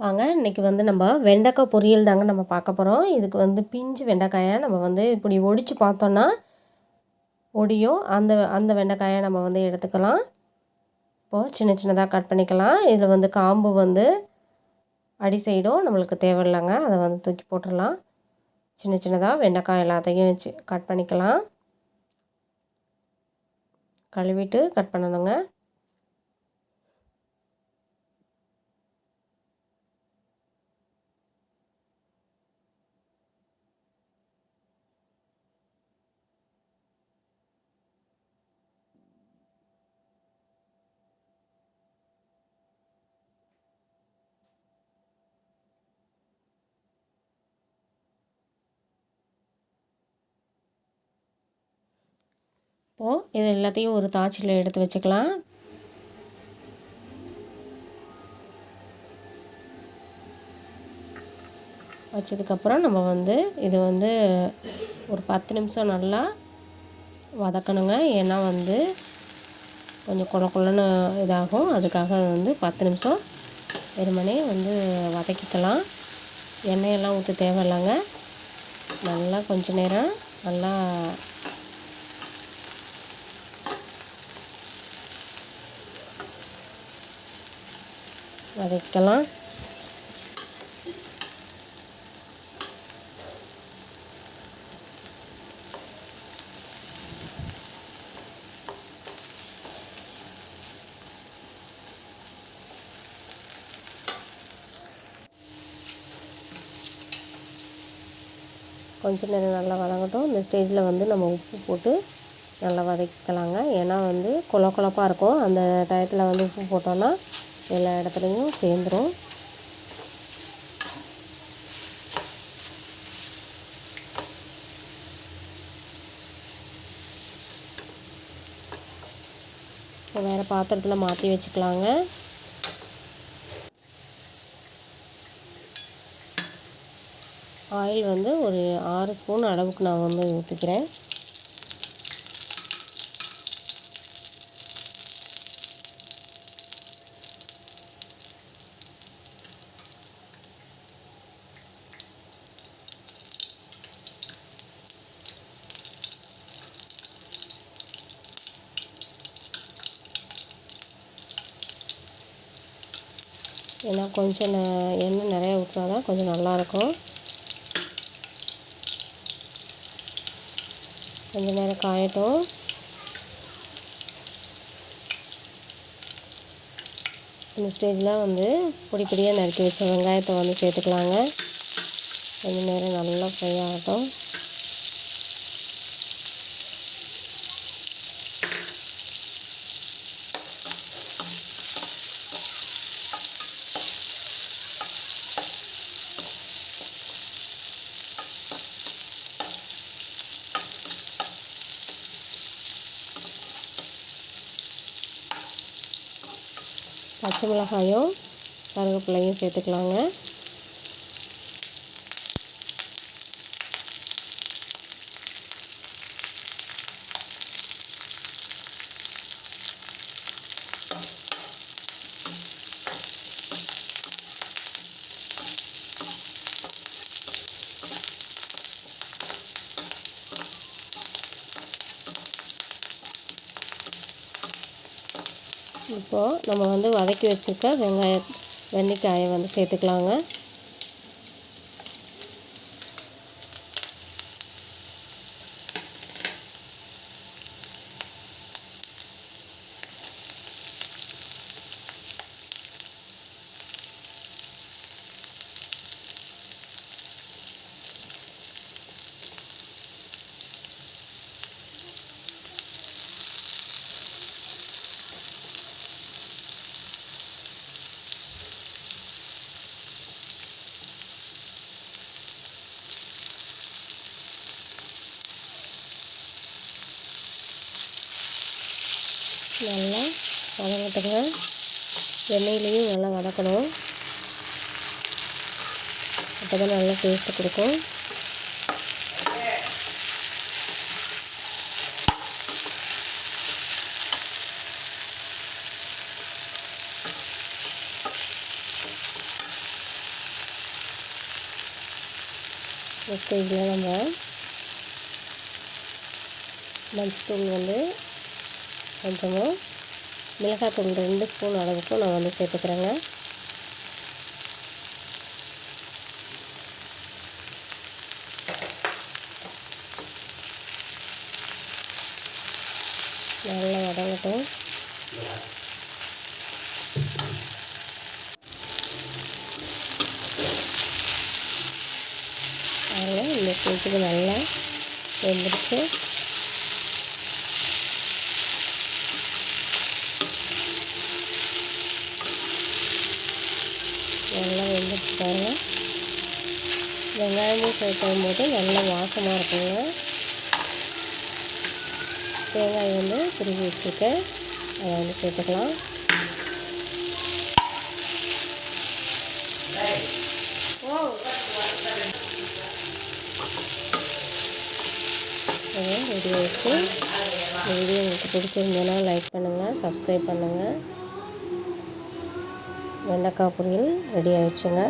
வாங்க இன்றைக்கி நம்ம வெண்டைக்காய் பொரியல் தாங்க நம்ம பார்க்க போகிறோம். இதுக்கு பிஞ்சு வெண்டைக்காயை நம்ம இப்படி ஒடிச்சு பார்த்தோன்னா ஒடியும். அந்த வெண்டைக்காயை நம்ம எடுத்துக்கலாம். இப்போது சின்ன சின்னதாக கட் பண்ணிக்கலாம். இதில் காம்பு அடி சைடும் நம்மளுக்கு தேவையில்லைங்க. அதை தூக்கி போட்டுடலாம். சின்ன சின்னதாக வெண்டைக்காய் எல்லாத்தையும் வச்சு கட் பண்ணிக்கலாம். கழுவிட்டு கட் பண்ணணுங்க. இப்போது இது எல்லாத்தையும் ஒரு தாய்ச்சியில் எடுத்து வச்சுக்கலாம். வச்சதுக்கப்புறம் நம்ம இது ஒரு 10 நிமிஷம் நல்லா வதக்கணுங்க. ஏன்னா கொஞ்சம் கொல கொலன்னு இதாகும். அதுக்காக 10 நிமிஷம் வெறுமனே வதக்கிக்கலாம். எண்ணெயெல்லாம் ஊற்ற தேவையில்லைங்க. நல்லா கொஞ்ச நேரம் நல்லா வதக்கலாம். கொஞ்ச நேரம் நல்லா வதங்கட்டும். இந்த ஸ்டேஜில் நம்ம உப்பு போட்டு நல்லா வதக்கிக்கலாங்க. ஏன்னா கொல கொலப்பாக இருக்கும். அந்த டயத்தில் உப்பு போட்டோன்னா எல்லா இடத்துலையும் சேர்ந்துடும். இப்போ வேறு பாத்திரத்தில் மாற்றி வச்சுக்கலாங்க. ஆயில் ஒரு 6 ஸ்பூன் அளவுக்கு நான் ஊற்றிக்கிறேன். ஏன்னா கொஞ்சம் எண்ணெய் நிறையா ஊற்றினா தான் கொஞ்சம் நல்லாயிருக்கும். கொஞ்சம் நேரம் காயட்டும். இந்த ஸ்டேஜில் பொடி பொடியாக நறுக்கி வச்ச வெங்காயத்தை சேர்த்துக்கலாங்க. கொஞ்சம் நேரம் நல்லா ஃப்ரை ஆகட்டும். பச்சை மிளகாயும் கருவேப்பிலையும் சேர்த்துக்கலாங்க. இப்போது நம்ம வதக்கி வச்சுருக்க வெண்டைக்காயை சேர்த்துக்கலாங்க. நல்லா வதங்கட்டுங்க. எண்ணெயிலையும் நல்லா வதக்கணும். அப்போ தான் நல்லா டேஸ்ட்டு கொடுக்கும். இந்த ஸ்டேஜில் நம்ம மஞ்சத்தூள் வந்து கொஞ்சமும் மிளகாத்தூள் 2 ஸ்பூன் அளவுக்கு நான் வந்து சேர்த்துக்கிறேங்க. நல்லா வதங்கட்டும். பாருங்கள், இந்த ஸ்டேஜுக்கு நல்லா வெந்துடுச்சு. நல்லா வெந்துடுச்சு பாருங்கள். வெங்காயமும் சேர்க்கும் போது நல்லா வாசமாக இருக்குங்க. தேங்காய் வந்து துருவி வச்சுருக்கேன், அதை வந்து சேர்த்துக்கலாம். அதை ரெடி ஆகிடுச்சு. இந்த வீடியோ உங்களுக்கு பிடிச்சிருந்ததுன்னா லைக் பண்ணுங்கள், சப்ஸ்கிரைப் பண்ணுங்கள். வெண்டைக்காய் பொரியல் ரெடி ஆகிடுச்சுங்க.